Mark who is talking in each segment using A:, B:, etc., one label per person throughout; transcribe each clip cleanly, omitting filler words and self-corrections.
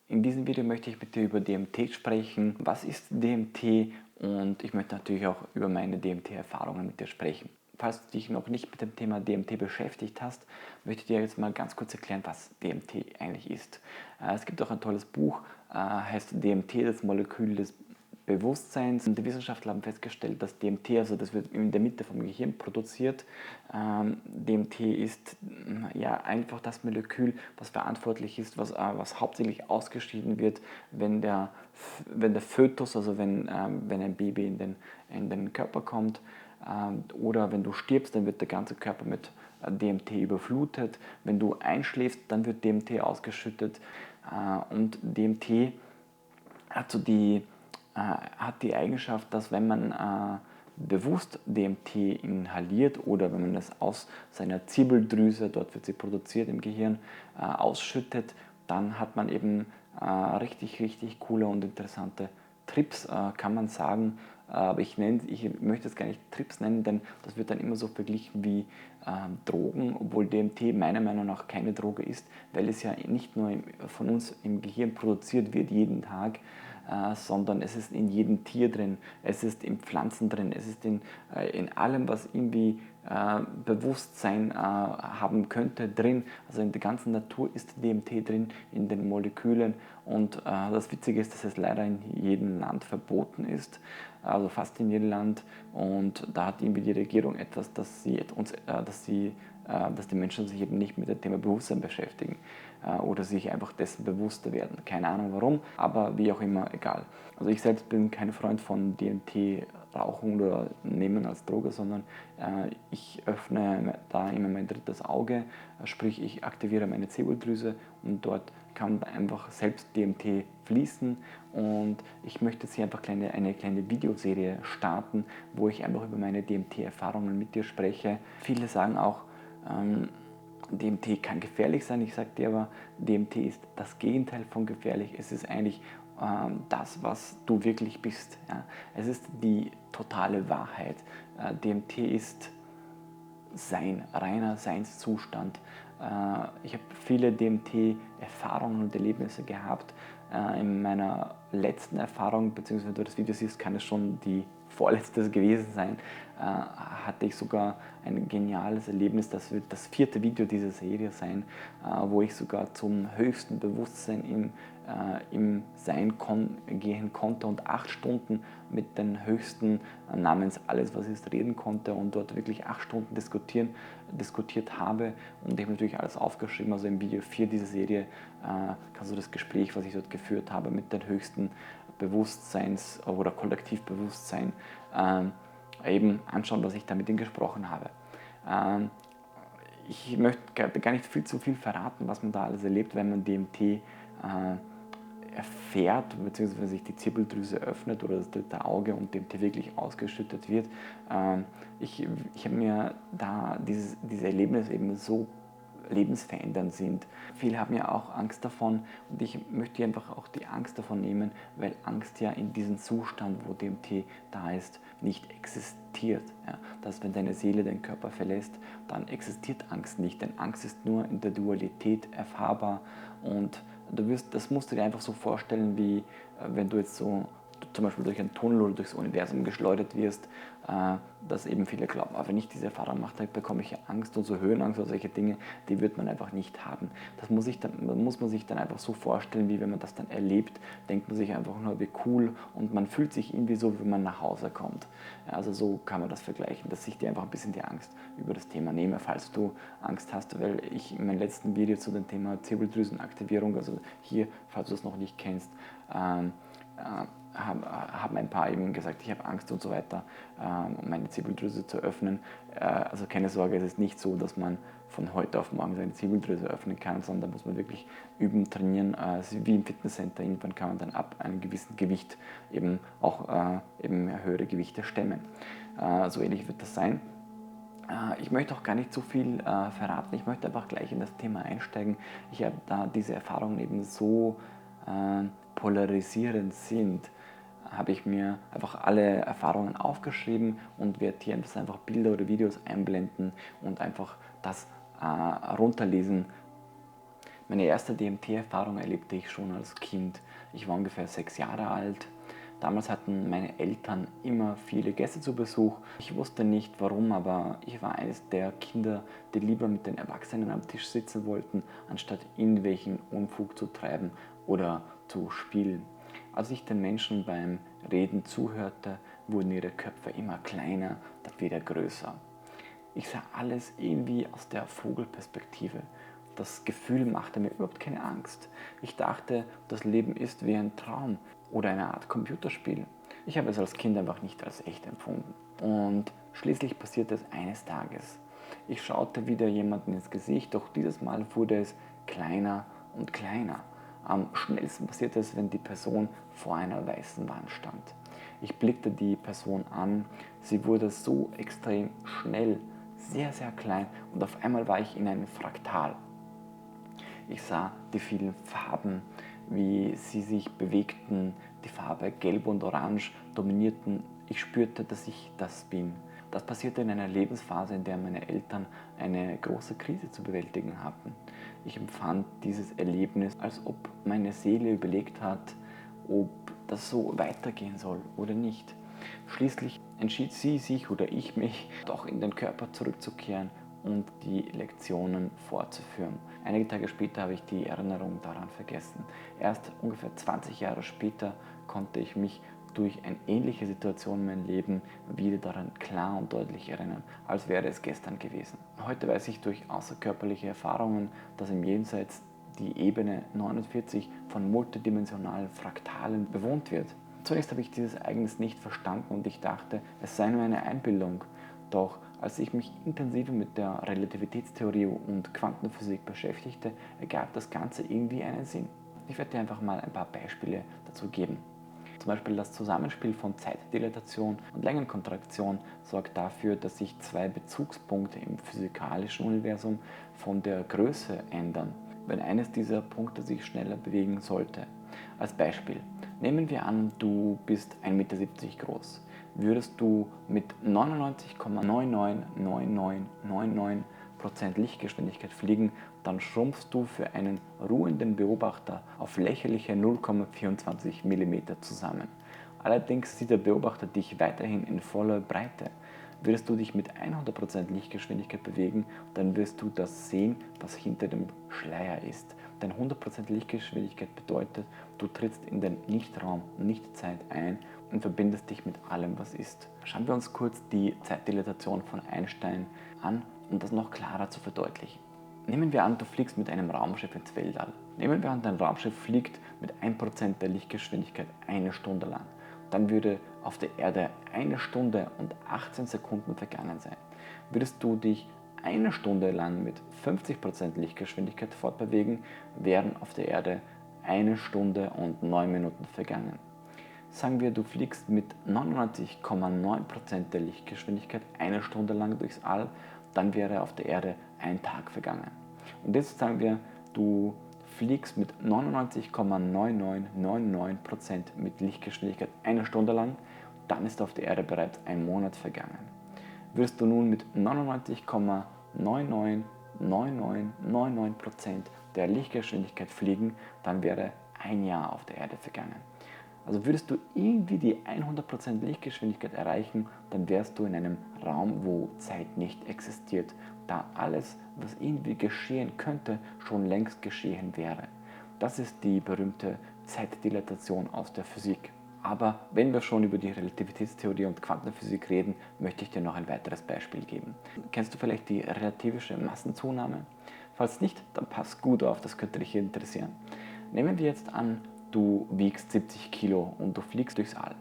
A: In diesem Video möchte ich mit dir über DMT sprechen. Was ist DMT? Und ich möchte natürlich auch über meine DMT-Erfahrungen mit dir sprechen. Falls du dich noch nicht mit dem Thema DMT beschäftigt hast, möchte ich dir jetzt mal ganz kurz erklären, was DMT eigentlich ist. Es gibt auch ein tolles Buch, heißt DMT, das Molekül des Bewusstseins. Und die Wissenschaftler haben festgestellt, dass DMT, also das wird in der Mitte vom Gehirn produziert. DMT ist ja einfach das Molekül, was verantwortlich ist, was hauptsächlich ausgeschieden wird, wenn der Fötus, also wenn ein Baby in den Körper kommt, oder wenn du stirbst, dann wird der ganze Körper mit DMT überflutet. Wenn du einschläfst, dann wird DMT ausgeschüttet. Und DMT hat hat die Eigenschaft, dass wenn man bewusst DMT inhaliert oder wenn man das aus seiner Zirbeldrüse, dort wird sie produziert im Gehirn, ausschüttet, dann hat man eben richtig coole und interessante Trips, kann man sagen. Aber ich möchte es gar nicht Trips nennen, denn das wird dann immer so verglichen wie Drogen, obwohl DMT meiner Meinung nach keine Droge ist, weil es ja nicht nur von uns im Gehirn produziert wird jeden Tag, sondern es ist in jedem Tier drin, es ist in Pflanzen drin, es ist in allem, was irgendwie Bewusstsein haben könnte, drin. Also in der ganzen Natur ist DMT drin, in den Molekülen. Und das Witzige ist, dass es leider in jedem Land verboten ist, also fast in jedem Land. Und da hat irgendwie die Regierung etwas, dass die Menschen sich eben nicht mit dem Thema Bewusstsein beschäftigen oder sich einfach dessen bewusster werden. Keine Ahnung warum, aber wie auch immer, egal. Also ich selbst bin kein Freund von DMT rauchen oder nehmen als Droge, sondern ich öffne da immer mein drittes Auge, sprich ich aktiviere meine Zirbeldrüse und dort kann einfach selbst DMT fließen, und ich möchte jetzt hier einfach eine kleine Videoserie starten, wo ich einfach über meine DMT-Erfahrungen mit dir spreche. Viele sagen auch, DMT kann gefährlich sein. Ich sage dir aber, DMT ist das Gegenteil von gefährlich. Es ist eigentlich das, was du wirklich bist. Ja. Es ist die totale Wahrheit. DMT ist reiner Seinszustand. Ich habe viele DMT-Erfahrungen und Erlebnisse gehabt. In meiner letzten Erfahrung, beziehungsweise wenn du das Video siehst, kann es schon die vorletzte gewesen sein, hatte ich sogar ein geniales Erlebnis. Das wird das 4. Video dieser Serie sein, wo ich sogar zum höchsten Bewusstsein im Sein gehen konnte und 8 Stunden mit den Höchsten namens Alles, was ist, reden konnte und dort wirklich 8 Stunden diskutiert habe, und ich habe natürlich alles aufgeschrieben. Also im Video 4 dieser Serie kannst du das Gespräch, was ich dort geführt habe mit den höchsten Bewusstseins- oder Kollektivbewusstsein, eben anschauen, was ich da mit ihnen gesprochen habe. Ich möchte gar nicht zu viel verraten, was man da alles erlebt, wenn man DMT erfährt, beziehungsweise sich die Zirbeldrüse öffnet oder das dritte Auge und DMT wirklich ausgeschüttet wird. Ich habe mir da diese Erlebnisse eben so lebensverändernd sind. Viele haben ja auch Angst davon, und ich möchte einfach auch die Angst davon nehmen, weil Angst ja in diesem Zustand, wo DMT da ist, nicht existiert. Ja, dass wenn deine Seele den Körper verlässt, dann existiert Angst nicht, denn Angst ist nur in der Dualität erfahrbar, und das musst du dir einfach so vorstellen, wie wenn du jetzt so zum Beispiel durch einen Tunnel oder durchs Universum geschleudert wirst, dass eben viele glauben, wenn ich diese Erfahrung mache, dann bekomme ich Angst, und so Höhenangst oder solche Dinge, die wird man einfach nicht haben. Das muss man sich dann einfach so vorstellen, wie wenn man das dann erlebt, denkt man sich einfach nur, wie cool, und man fühlt sich irgendwie so, wie man nach Hause kommt. Also so kann man das vergleichen, dass ich dir einfach ein bisschen die Angst über das Thema nehme, falls du Angst hast, weil ich in meinem letzten Video zu dem Thema Zirbeldrüsenaktivierung, also hier, falls du das noch nicht kennst, haben ein paar eben gesagt, ich habe Angst und so weiter, um meine Zirbeldrüse zu öffnen. Also keine Sorge, es ist nicht so, dass man von heute auf morgen seine Zirbeldrüse öffnen kann, sondern da muss man wirklich üben, trainieren. Es ist wie im Fitnesscenter, irgendwann kann man dann ab einem gewissen Gewicht eben auch eben höhere Gewichte stemmen. So ähnlich wird das sein. Ich möchte auch gar nicht zu viel verraten, ich möchte einfach gleich in das Thema einsteigen. Ich habe da diese Erfahrungen eben so polarisierend sind, habe ich mir einfach alle Erfahrungen aufgeschrieben und werde hier einfach Bilder oder Videos einblenden und einfach das runterlesen, Meine erste DMT-Erfahrung erlebte ich schon als Kind. Ich war ungefähr 6 Jahre alt. Damals hatten meine Eltern immer viele Gäste zu Besuch. Ich wusste nicht warum, aber ich war eines der Kinder, die lieber mit den Erwachsenen am Tisch sitzen wollten, anstatt irgendwelchen Unfug zu treiben oder zu spielen. Als ich den Menschen beim Reden zuhörte, wurden ihre Köpfe immer kleiner, dann wieder größer. Ich sah alles irgendwie aus der Vogelperspektive. Das Gefühl machte mir überhaupt keine Angst. Ich dachte, das Leben ist wie ein Traum oder eine Art Computerspiel. Ich habe es als Kind einfach nicht als echt empfunden. Und schließlich passierte es eines Tages. Ich schaute wieder jemandem ins Gesicht, doch dieses Mal wurde es kleiner und kleiner. Am schnellsten passierte es, wenn die Person vor einer weißen Wand stand. Ich blickte die Person an, sie wurde so extrem schnell, sehr, sehr klein und auf einmal war ich in einem Fraktal. Ich sah die vielen Farben, wie sie sich bewegten, die Farbe Gelb und Orange dominierten. Ich spürte, dass ich das bin. Das passierte in einer Lebensphase, in der meine Eltern eine große Krise zu bewältigen hatten. Ich empfand dieses Erlebnis, als ob meine Seele überlegt hat, ob das so weitergehen soll oder nicht. Schließlich entschied sie sich oder ich mich, doch in den Körper zurückzukehren und die Lektionen fortzuführen. Einige Tage später habe ich die Erinnerung daran vergessen. Erst ungefähr 20 Jahre später konnte ich mich durch eine ähnliche Situation in meinem Leben wieder daran klar und deutlich erinnern, als wäre es gestern gewesen. Heute weiß ich durch außerkörperliche Erfahrungen, dass im Jenseits die Ebene 49 von multidimensionalen Fraktalen bewohnt wird. Zunächst habe ich dieses Ereignis nicht verstanden und ich dachte, es sei nur eine Einbildung. Doch als ich mich intensiver mit der Relativitätstheorie und Quantenphysik beschäftigte, ergab das Ganze irgendwie einen Sinn. Ich werde dir einfach mal ein paar Beispiele dazu geben. Zum Beispiel das Zusammenspiel von Zeitdilatation und Längenkontraktion sorgt dafür, dass sich zwei Bezugspunkte im physikalischen Universum von der Größe ändern, wenn eines dieser Punkte sich schneller bewegen sollte. Als Beispiel, nehmen wir an, du bist 1,70 Meter groß. Würdest du mit 99,999999% Lichtgeschwindigkeit fliegen, dann schrumpfst du für einen ruhenden Beobachter auf lächerliche 0,24 mm zusammen. Allerdings sieht der Beobachter dich weiterhin in voller Breite. Würdest du dich mit 100% Lichtgeschwindigkeit bewegen, dann wirst du das sehen, was hinter dem Schleier ist. Denn 100% Lichtgeschwindigkeit bedeutet, du trittst in den Nichtraum, Nichtzeit ein und verbindest dich mit allem, was ist. Schauen wir uns kurz die Zeitdilatation von Einstein an, um das noch klarer zu verdeutlichen. Nehmen wir an, du fliegst mit einem Raumschiff ins Weltall. Nehmen wir an, dein Raumschiff fliegt mit 1% der Lichtgeschwindigkeit eine Stunde lang. Dann würde auf der Erde 1 Stunde und 18 Sekunden vergangen sein. Würdest du dich eine Stunde lang mit 50% Lichtgeschwindigkeit fortbewegen, wären auf der Erde 1 Stunde und 9 Minuten vergangen. Sagen wir, du fliegst mit 99,9% der Lichtgeschwindigkeit eine Stunde lang durchs All, dann wäre auf der Erde ein Tag vergangen. Und jetzt sagen wir, du fliegst mit 99,9999% mit Lichtgeschwindigkeit eine Stunde lang, dann ist auf der Erde bereits ein Monat vergangen. Würdest du nun mit 99,999999% der Lichtgeschwindigkeit fliegen, dann wäre ein Jahr auf der Erde vergangen. Also würdest du irgendwie die 100% Lichtgeschwindigkeit erreichen, dann wärst du in einem Raum, wo Zeit nicht existiert, da alles, was irgendwie geschehen könnte, schon längst geschehen wäre. Das ist die berühmte Zeitdilatation aus der Physik. Aber wenn wir schon über die Relativitätstheorie und Quantenphysik reden, möchte ich dir noch ein weiteres Beispiel geben. Kennst du vielleicht die relativische Massenzunahme? Falls nicht, dann pass gut auf, das könnte dich interessieren. Nehmen wir jetzt an, du wiegst 70 Kilo und du fliegst durchs All.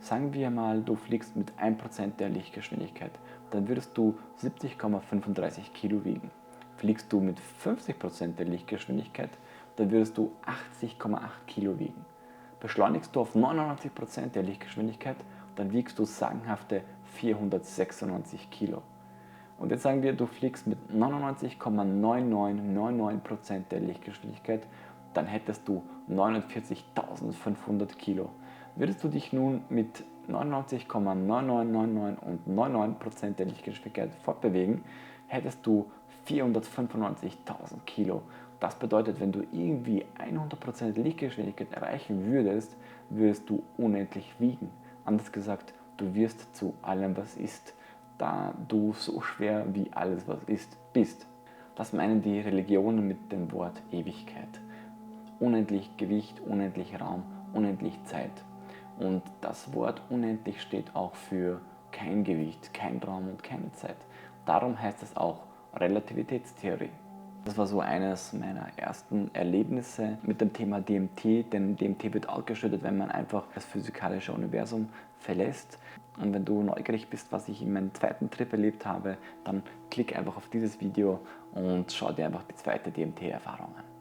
A: Sagen wir mal, du fliegst mit 1% der Lichtgeschwindigkeit, dann würdest du 70,35 Kilo wiegen. Fliegst du mit 50% der Lichtgeschwindigkeit, dann würdest du 80,8 Kilo wiegen. Beschleunigst du auf 99% der Lichtgeschwindigkeit, dann wiegst du sagenhafte 496 Kilo. Und jetzt sagen wir, du fliegst mit 99,9999% der Lichtgeschwindigkeit, dann hättest du 49.500 Kilo. Würdest du dich nun mit 99,9999 und 99% der Lichtgeschwindigkeit fortbewegen, hättest du 495.000 Kilo. Das bedeutet, wenn du irgendwie 100% Lichtgeschwindigkeit erreichen würdest, würdest du unendlich wiegen. Anders gesagt, du wirst zu allem, was ist, da du so schwer wie alles, was ist, bist. Das meinen die Religionen mit dem Wort Ewigkeit. Unendlich Gewicht, unendlich Raum, unendlich Zeit. Und das Wort unendlich steht auch für kein Gewicht, kein Raum und keine Zeit. Darum heißt es auch Relativitätstheorie. Das war so eines meiner ersten Erlebnisse mit dem Thema DMT, denn DMT wird ausgeschüttet, wenn man einfach das physikalische Universum verlässt. Und wenn du neugierig bist, was ich in meinem zweiten Trip erlebt habe, dann klick einfach auf dieses Video und schau dir einfach die zweite DMT-Erfahrung an.